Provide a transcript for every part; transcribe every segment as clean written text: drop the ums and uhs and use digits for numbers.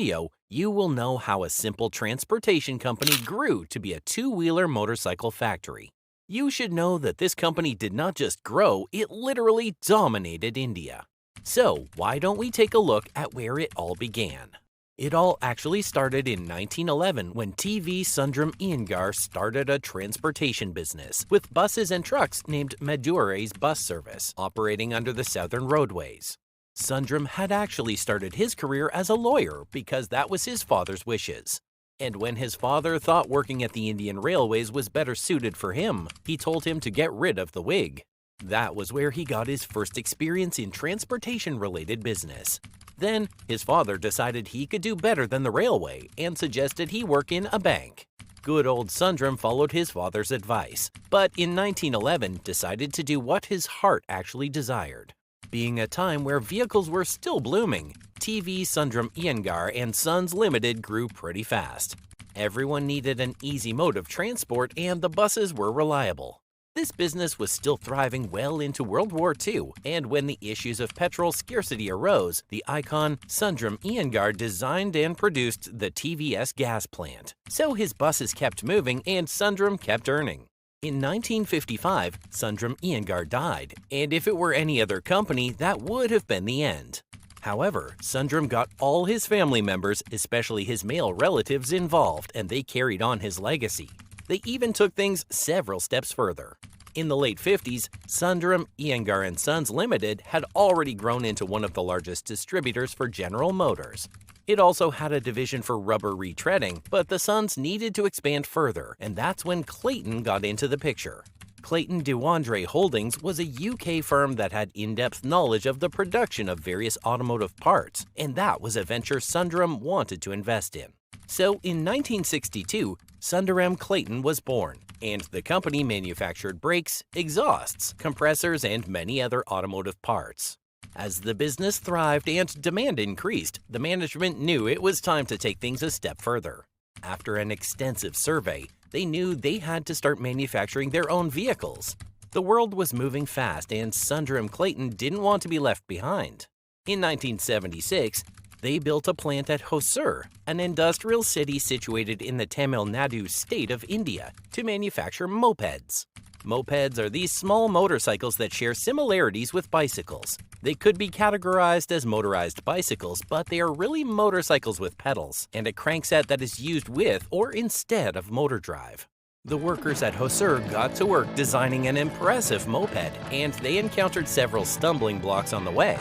video, you will know how a simple transportation company grew to be a two-wheeler motorcycle factory. You should know that this company did not just grow, it literally dominated India. So, why don't we take a look at where it all began? It all actually started in 1911 when TV Sundaram Iyengar started a transportation business with buses and trucks named Madurai's Bus Service, operating under the southern roadways. Sundram had actually started his career as a lawyer because that was his father's wishes. And when his father thought working at the Indian Railways was better suited for him, he told him to get rid of the wig. That was where he got his first experience in transportation-related business. Then, his father decided he could do better than the railway and suggested he work in a bank. Good old Sundram followed his father's advice, but in 1911 decided to do what his heart actually desired. Being a time where vehicles were still blooming, TV Sundaram Iyengar and Sons Limited grew pretty fast. Everyone needed an easy mode of transport and the buses were reliable. This business was still thriving well into World War II, and when the issues of petrol scarcity arose, the icon Sundaram Iyengar designed and produced the TVS gas plant. So his buses kept moving and Sundram kept earning. In 1955, Sundaram Iyengar died, and if it were any other company, that would have been the end. However, Sundram got all his family members, especially his male relatives, involved, and they carried on his legacy. They even took things several steps further. In the late 50s, Sundaram Iyengar and Sons Limited had already grown into one of the largest distributors for General Motors. It also had a division for rubber retreading, but the Sons needed to expand further, and that's when Clayton got into the picture. Clayton Dewandre Holdings was a UK firm that had in-depth knowledge of the production of various automotive parts, and that was a venture Sundram wanted to invest in. So in 1962, Sundaram Clayton was born, and the company manufactured brakes, exhausts, compressors, and many other automotive parts. As the business thrived and demand increased, the management knew it was time to take things a step further. After an extensive survey, they knew they had to start manufacturing their own vehicles. The world was moving fast, and Sundaram Clayton didn't want to be left behind. In 1976, they built a plant at Hosur, an industrial city situated in the Tamil Nadu state of India, to manufacture mopeds. Mopeds are these small motorcycles that share similarities with bicycles. They could be categorized as motorized bicycles, but they are really motorcycles with pedals and a crankset that is used with or instead of motor drive. The workers at Hosur got to work designing an impressive moped, and they encountered several stumbling blocks on the way.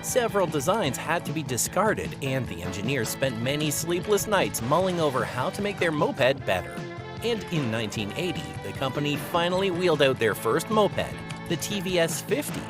Several designs had to be discarded, and the engineers spent many sleepless nights mulling over how to make their moped better. And in 1980, the company finally wheeled out their first moped, the TVS 50.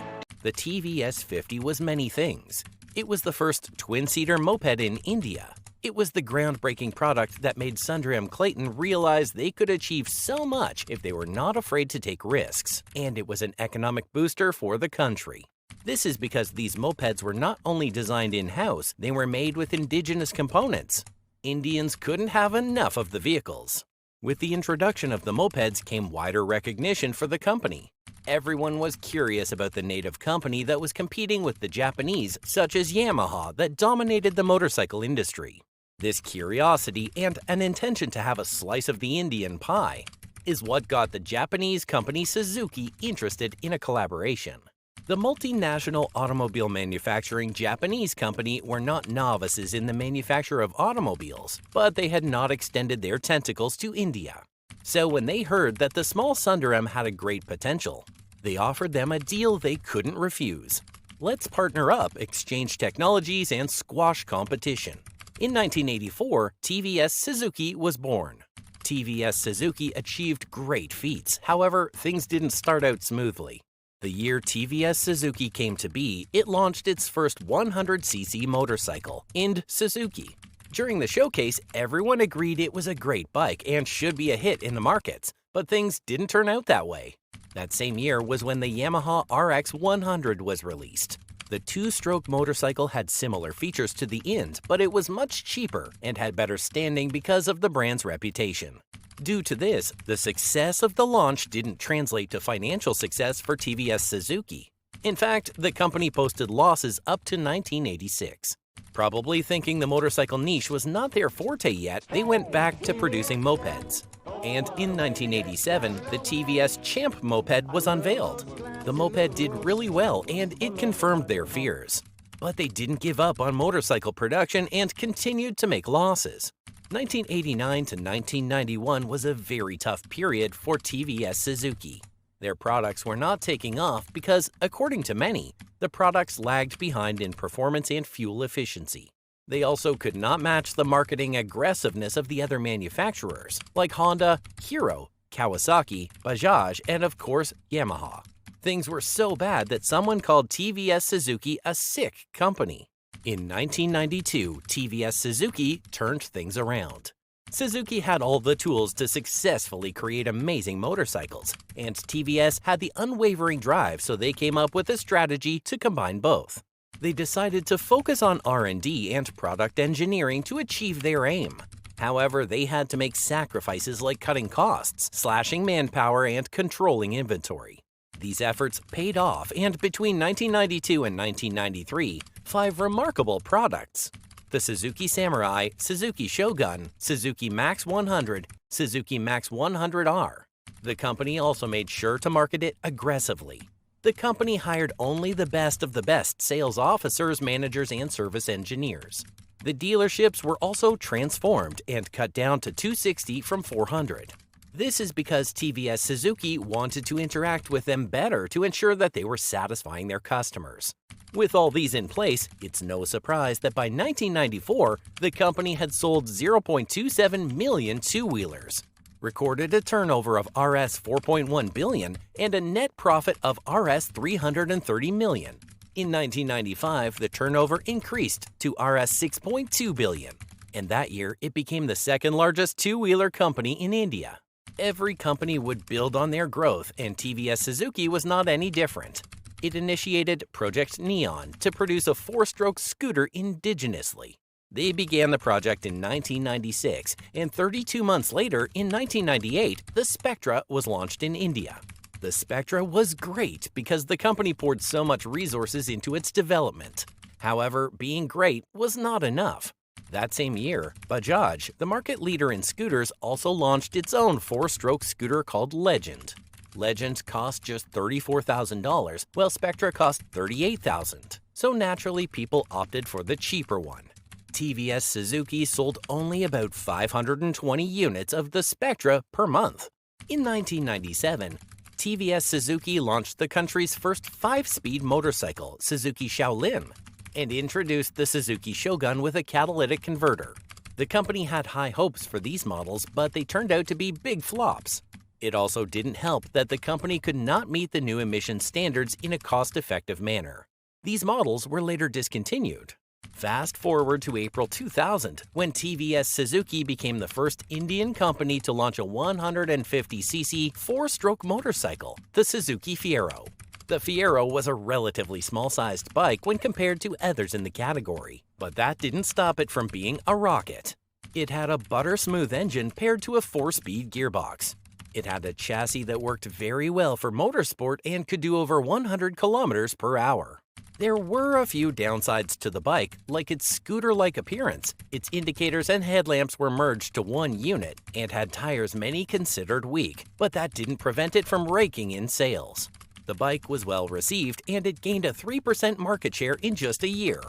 The TVS 50 was many things. It was the first twin-seater moped in India. It was the groundbreaking product that made Sundaram Clayton realize they could achieve so much if they were not afraid to take risks, and it was an economic booster for the country. This is because these mopeds were not only designed in-house, they were made with indigenous components. Indians couldn't have enough of the vehicles. With the introduction of the mopeds came wider recognition for the company. Everyone was curious about the native company that was competing with the Japanese, such as Yamaha, that dominated the motorcycle industry. This curiosity and an intention to have a slice of the Indian pie is what got the Japanese company Suzuki interested in a collaboration. The multinational automobile manufacturing Japanese company were not novices in the manufacture of automobiles, but they had not extended their tentacles to India. So when they heard that the small Sundaram had a great potential, they offered them a deal they couldn't refuse. Let's partner up, exchange technologies, and squash competition. In 1984, TVS-Suzuki was born. TVS-Suzuki achieved great feats, however, things didn't start out smoothly. The year TVS-Suzuki came to be, it launched its first 100cc motorcycle, Ind-Suzuki. During the showcase, everyone agreed it was a great bike and should be a hit in the markets, but things didn't turn out that way. That same year was when the Yamaha RX 100 was released. The two-stroke motorcycle had similar features to the Ind, but it was much cheaper and had better standing because of the brand's reputation. Due to this, the success of the launch didn't translate to financial success for TVS Suzuki. In fact, the company posted losses up to 1986. Probably thinking the motorcycle niche was not their forte yet, they went back to producing mopeds. And in 1987, the TVS Champ moped was unveiled. The moped did really well and it confirmed their fears. But they didn't give up on motorcycle production and continued to make losses. 1989 to 1991 was a very tough period for TVS-Suzuki. Their products were not taking off because, according to many, the products lagged behind in performance and fuel efficiency. They also could not match the marketing aggressiveness of the other manufacturers, like Honda, Hero, Kawasaki, Bajaj, and of course, Yamaha. Things were so bad that someone called TVS-Suzuki a sick company. In 1992, TVS-Suzuki turned things around. Suzuki had all the tools to successfully create amazing motorcycles, and TVS had the unwavering drive, so they came up with a strategy to combine both. They decided to focus on R&D and product engineering to achieve their aim. However, they had to make sacrifices like cutting costs, slashing manpower, and controlling inventory. These efforts paid off, and between 1992 and 1993, 5 remarkable products: the Suzuki Samurai, Suzuki Shogun, Suzuki Max 100, Suzuki Max 100R. The company also made sure to market it aggressively. The company hired only the best of the best sales officers, managers, and service engineers. The dealerships were also transformed and cut down to 260 from 400. This is because TVS Suzuki wanted to interact with them better to ensure that they were satisfying their customers. With all these in place, it's no surprise that by 1994, the company had sold 0.27 million two-wheelers, recorded a turnover of Rs 4.1 billion, and a net profit of Rs 330 million. In 1995, the turnover increased to Rs 6.2 billion, and that year it became the second largest two-wheeler company in India. Every company would build on their growth, and TVS Suzuki was not any different. It initiated Project Neon to produce a 4-stroke scooter indigenously. They began the project in 1996, and 32 months later, in 1998, the Spectra was launched in India. The Spectra was great because the company poured so much resources into its development. However, being great was not enough. That same year, Bajaj, the market leader in scooters, also launched its own 4-stroke scooter called Legend. Legend cost just $34,000, while Spectra cost $38,000, so naturally people opted for the cheaper one. TVS Suzuki sold only about 520 units of the Spectra per month. In 1997, TVS Suzuki launched the country's first 5-speed motorcycle, Suzuki Shaolin, and introduced the Suzuki Shogun with a catalytic converter. The company had high hopes for these models, but they turned out to be big flops. It also didn't help that the company could not meet the new emission standards in a cost-effective manner. These models were later discontinued. Fast forward to April 2000, when TVS Suzuki became the first Indian company to launch a 150cc 4-stroke motorcycle, the Suzuki Fiero. The Fiero was a relatively small-sized bike when compared to others in the category, but that didn't stop it from being a rocket. It had a butter-smooth engine paired to a 4-speed gearbox. It had a chassis that worked very well for motorsport and could do over 100 kilometers per hour. There were a few downsides to the bike, like its scooter-like appearance. Its indicators and headlamps were merged to one unit and had tires many considered weak, but that didn't prevent it from raking in sales. The bike was well received and it gained a 3% market share in just a year.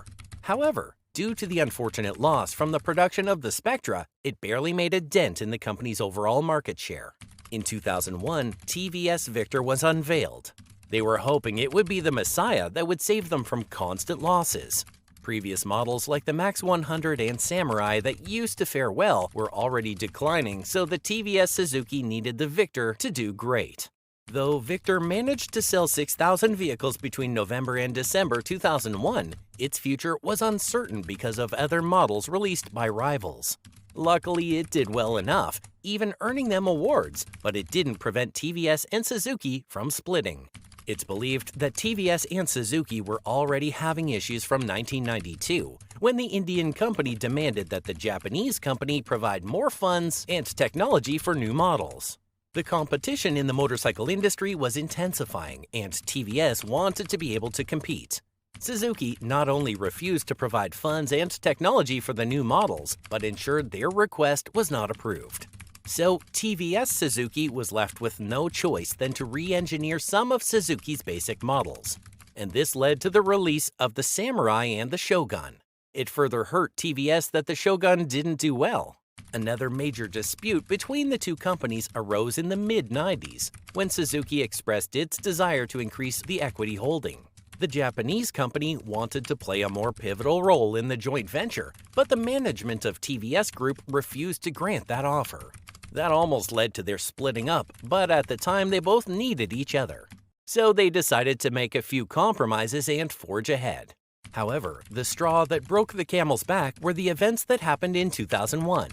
However, due to the unfortunate loss from the production of the Spectra, it barely made a dent in the company's overall market share. In 2001, TVS Victor was unveiled. They were hoping it would be the messiah that would save them from constant losses. Previous models like the Max 100 and Samurai that used to fare well were already declining, so the TVS Suzuki needed the Victor to do great. Though Victor managed to sell 6,000 vehicles between November and December 2001, its future was uncertain because of other models released by rivals. Luckily, it did well enough, even earning them awards, but it didn't prevent TVS and Suzuki from splitting. It's believed that TVS and Suzuki were already having issues from 1992, when the Indian company demanded that the Japanese company provide more funds and technology for new models. The competition in the motorcycle industry was intensifying, and TVS wanted to be able to compete. Suzuki not only refused to provide funds and technology for the new models, but ensured their request was not approved. So TVS Suzuki was left with no choice than to re-engineer some of Suzuki's basic models. And this led to the release of the Samurai and the Shogun. It further hurt TVS that the Shogun didn't do well. Another major dispute between the two companies arose in the mid-90s, when Suzuki expressed its desire to increase the equity holding. The Japanese company wanted to play a more pivotal role in the joint venture, but the management of TVS Group refused to grant that offer. That almost led to their splitting up, but at the time they both needed each other. So they decided to make a few compromises and forge ahead. However, the straw that broke the camel's back were the events that happened in 2001.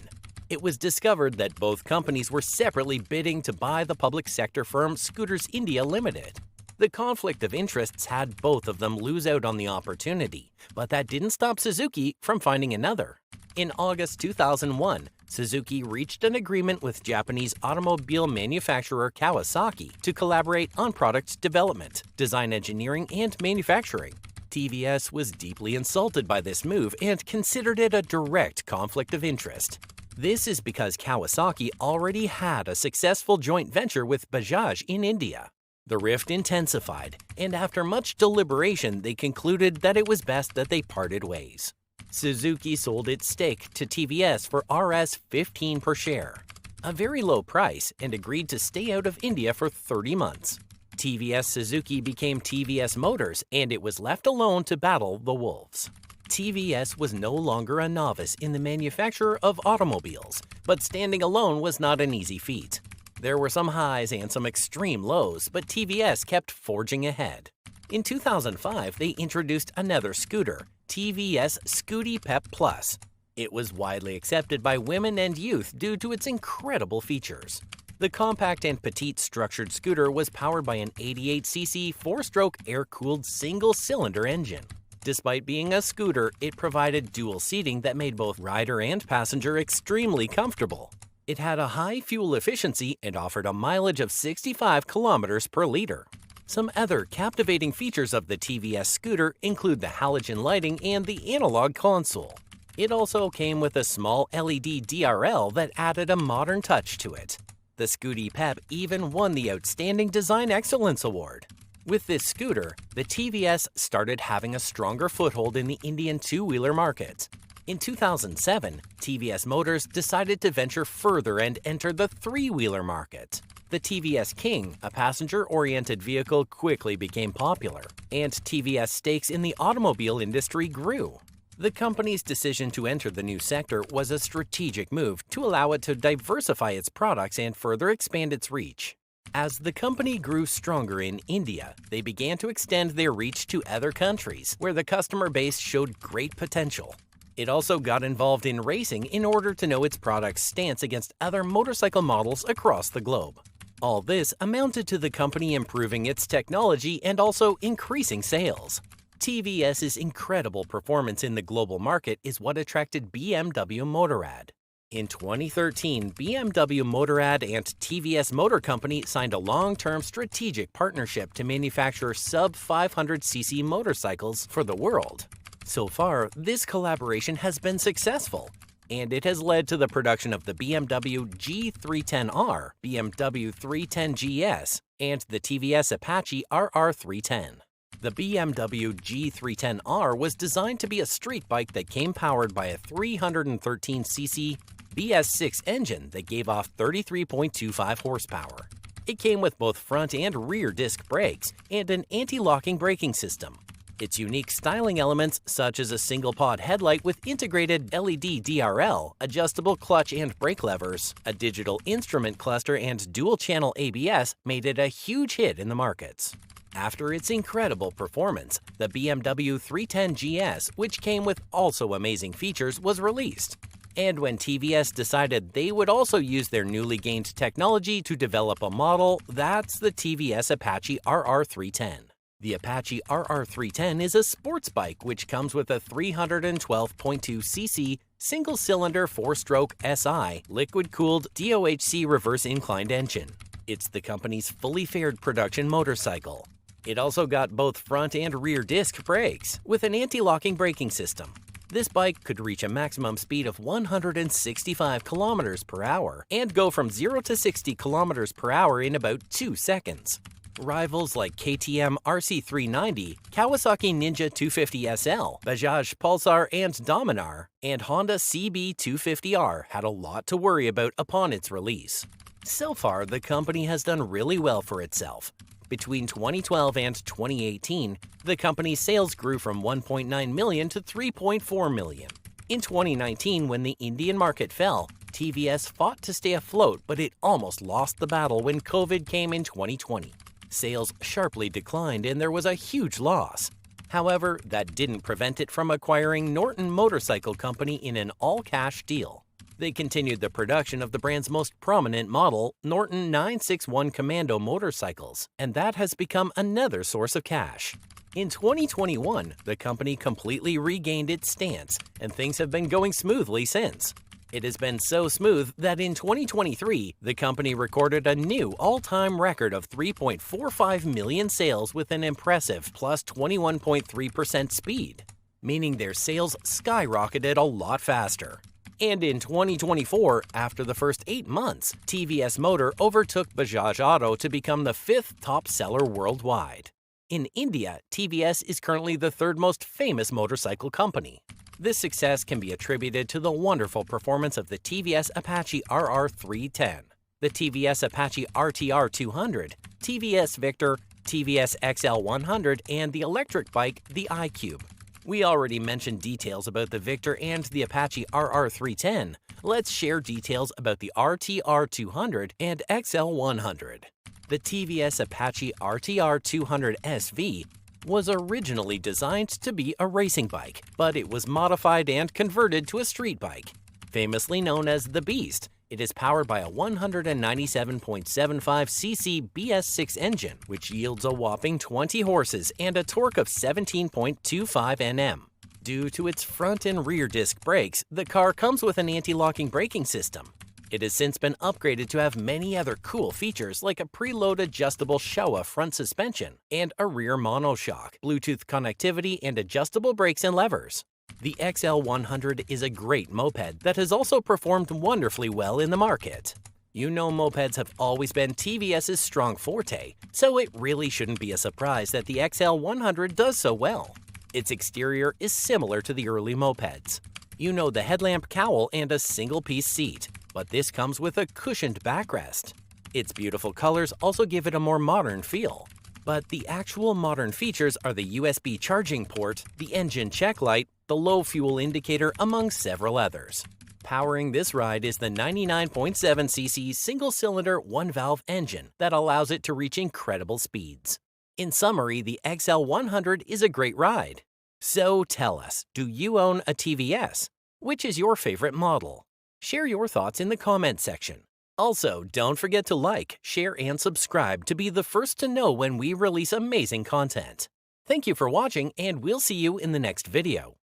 It was discovered that both companies were separately bidding to buy the public sector firm Scooters India Limited. The conflict of interests had both of them lose out on the opportunity, but that didn't stop Suzuki from finding another. In August 2001, Suzuki reached an agreement with Japanese automobile manufacturer Kawasaki to collaborate on product development, design engineering, and manufacturing. TVS was deeply insulted by this move and considered it a direct conflict of interest. This is because Kawasaki already had a successful joint venture with Bajaj in India. The rift intensified, and after much deliberation, they concluded that it was best that they parted ways. Suzuki sold its stake to TVS for Rs 15 per share, a very low price, and agreed to stay out of India for 30 months. TVS Suzuki became TVS Motors, and it was left alone to battle the wolves. TVS was no longer a novice in the manufacture of automobiles, but standing alone was not an easy feat. There were some highs and some extreme lows, but TVS kept forging ahead. In 2005, they introduced another scooter, TVS Scooty Pep Plus. It was widely accepted by women and youth due to its incredible features. The compact and petite structured scooter was powered by an 88cc 4-stroke air-cooled single-cylinder engine. Despite being a scooter, it provided dual seating that made both rider and passenger extremely comfortable. It had a high fuel efficiency and offered a mileage of 65 kilometers per liter. Some other captivating features of the TVS scooter include the halogen lighting and the analog console. It also came with a small LED DRL that added a modern touch to it. The Scooty Pep even won the Outstanding Design Excellence Award. With this scooter, the TVS started having a stronger foothold in the Indian two-wheeler market. In 2007, TVS Motors decided to venture further and enter the three-wheeler market. The TVS King, a passenger-oriented vehicle, quickly became popular, and TVS stakes in the automobile industry grew. The company's decision to enter the new sector was a strategic move to allow it to diversify its products and further expand its reach. As the company grew stronger in India, they began to extend their reach to other countries, where the customer base showed great potential. It also got involved in racing in order to know its product's stance against other motorcycle models across the globe. All this amounted to the company improving its technology and also increasing sales. TVS's incredible performance in the global market is what attracted BMW Motorrad. In 2013, BMW Motorrad and TVS Motor Company signed a long-term strategic partnership to manufacture sub-500cc motorcycles for the world. So far, this collaboration has been successful, and it has led to the production of the BMW G310R, BMW 310GS, and the TVS Apache RR310. The BMW G310R was designed to be a street bike that came powered by a 313cc BS6 engine that gave off 33.25 horsepower. It came with both front and rear disc brakes and an anti-locking braking system. Its unique styling elements, such as a single-pod headlight with integrated LED DRL, adjustable clutch and brake levers, a digital instrument cluster, and dual-channel ABS, made it a huge hit in the markets. After its incredible performance, the BMW 310GS, which came with also amazing features, was released. And when TVS decided they would also use their newly gained technology to develop a model, that's the TVS Apache RR310. The Apache RR310 is a sports bike which comes with a 312.2cc single-cylinder 4-stroke SI liquid-cooled DOHC reverse inclined engine. It's the company's fully fared production motorcycle. It also got both front and rear disc brakes with an anti-locking braking system. This bike could reach a maximum speed of 165 kilometers per hour and go from 0 to 60 kilometers per hour in about 2 seconds. Rivals like KTM RC390, Kawasaki Ninja 250 SL, Bajaj Pulsar and Dominar, and Honda CB250R had a lot to worry about upon its release. So far, the company has done really well for itself. Between 2012 and 2018, the company's sales grew from 1.9 million to 3.4 million. In 2019, when the Indian market fell, TVS fought to stay afloat, but it almost lost the battle when COVID came in 2020. Sales sharply declined and there was a huge loss. However, that didn't prevent it from acquiring Norton Motorcycle Company in an all-cash deal. They continued the production of the brand's most prominent model, Norton 961 Commando motorcycles, and that has become another source of cash. In 2021, the company completely regained its stance, and things have been going smoothly since. It has been so smooth that in 2023, the company recorded a new all-time record of 3.45 million sales with an impressive plus 21.3% speed, meaning their sales skyrocketed a lot faster. And in 2024, after the first 8 months, TVS Motor overtook Bajaj Auto to become the 5th top seller worldwide. In India, TVS is currently the 3rd most famous motorcycle company. This success can be attributed to the wonderful performance of the TVS Apache RR310, the TVS Apache RTR 200, TVS Victor, TVS XL100, and the electric bike, the iQube. We already mentioned details about the Victor and the Apache RR310. Let's share details about the RTR 200 and XL100. The TVS Apache RTR 200 SV was originally designed to be a racing bike, but it was modified and converted to a street bike. Famously known as the Beast, it is powered by a 197.75cc BS6 engine, which yields a whopping 20 horses and a torque of 17.25 Nm. Due to its front and rear disc brakes, the car comes with an anti-locking braking system. It has since been upgraded to have many other cool features like a preload adjustable Showa front suspension and a rear monoshock, Bluetooth connectivity, and adjustable brakes and levers. The XL100 is a great moped that has also performed wonderfully well in the market. You know, mopeds have always been TVS's strong forte, so it really shouldn't be a surprise that the XL100 does so well. Its exterior is similar to the early mopeds. You know, the headlamp cowl and a single-piece seat, but this comes with a cushioned backrest. Its beautiful colors also give it a more modern feel. But the actual modern features are the USB charging port, the engine check light, the low fuel indicator, among several others. Powering this ride is the 99.7cc single-cylinder one-valve engine that allows it to reach incredible speeds. In summary, the XL100 is a great ride. So tell us, do you own a TVS? Which is your favorite model? Share your thoughts in the comments section. Also, don't forget to like, share, and subscribe to be the first to know when we release amazing content. Thank you for watching, and we'll see you in the next video.